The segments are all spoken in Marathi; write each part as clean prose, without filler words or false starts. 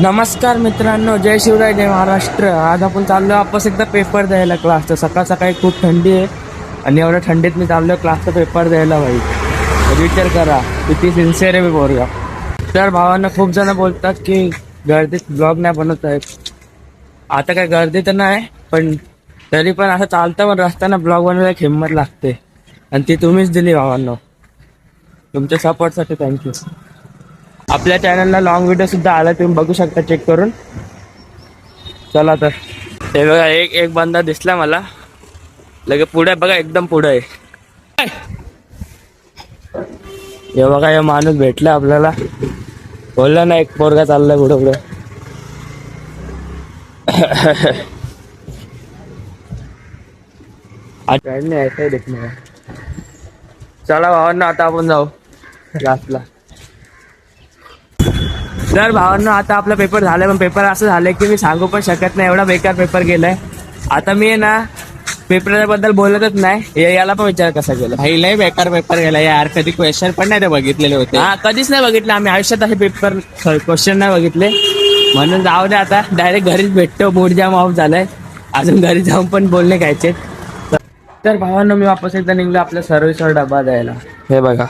नमस्कार मित्रांनो, जय शिवराय, जय महाराष्ट्र. आज आपण चाललो वापस एकदा पेपर द्यायला क्लासचा. सकाळ सकाळी खूप थंडी आहे आणि एवढ्या थंडीत मी चाललो क्लासचा पेपर द्यायला. भाई विचार करा किती सिन्सिअर आहे मी पोरगा. तर भावांना खूप जण बोलतात की गर्दीत ब्लॉग नाही बनवत आहेत. आता काय गर्दी तर नाही, पण तरी पण असं चालतं पण रस्त्यानं ब्लॉग बनवायला एक हिंमत लागते आणि ती तुम्हीच दिली भावांनो. तुमच्या सपोर्टसाठी थँक्यू. आपल्या चॅनलला लॉंग व्हिडिओ सुद्धा आला, तुम्ही बघू शकता चेक करून. चला तर हे बघा, एक बंदा दिसला मला लगे पुढे बघा, एकदम पुढे आहे. हे बघा, हे माणूस भेटला आपल्याला. बोलला ना एक पोरगा चाललाय पुढे पुढे. ऐसा देखणे. चला भावांना, आता आपण जाऊ क्लासला. तर भावांनो, आता आपला पेपर झालाय, पण पेपर असं झालंय की मी सांगू पण शकत नाही, एवढा बेकार पेपर गेलाय. आता मी आहे ना पेपरच्या बद्दल बोलतच नाही. याला पण विचार कसा केला भाई लय बेकार पेपर गेला यार. कधी क्वेश्चन पण नाही ते बघितलेले होते. हा, कधीच नाही बघितलं आम्ही आयुष्यात असे पेपर क्वेश्चन नाही बघितले. म्हणून जाऊ दे, आता डायरेक्ट घरीच भेटतो. मूड जाम ऑफ झालाय, अजून घरी जाऊन पण बोलणे घ्यायचे. तर भावांनो, मी वापस एकदा निघलो आपल्या सर्व्हिसवर डबा द्यायला. हे बघा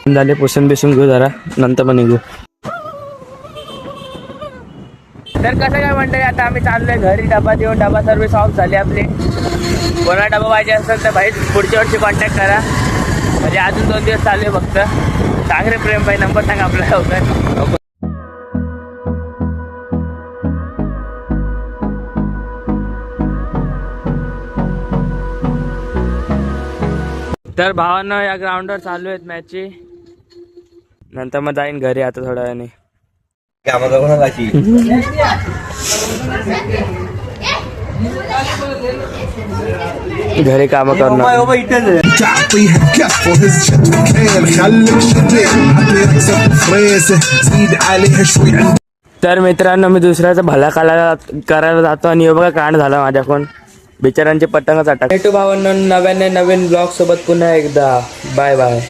झाले, पुसून बिसून घेऊ जरा, नंतर पण निघू. तर कसं काय म्हणतंय, आता आम्ही चाललोय घरी. डबा देऊन डबा सर्व्हिस ऑफ झाली आपली. कोणा डबा पाहिजे असेल तर भाई पुढच्या वर्षी कॉन्टॅक्ट करा. म्हणजे अजून 2 दिवस चालू आहे फक्त. सांग रे प्रेम भाई, नंबर सांग आपला लवकर. तर भावांना या ग्राउंडवर चालू आहेत मॅचची. नंतर मग जाईन घरी आता थोड्या वेळाने. घरी काम करणार. तर मित्रांनो, मी दुसऱ्याचा भला करायला जातो आणि हे बघा कांड झाला माझ्याकडून. बिचारांचे पतंगच अटक. भेटू भावांनो नव्याने नवीन ब्लॉग सोबत पुन्हा एकदा. Bye bye.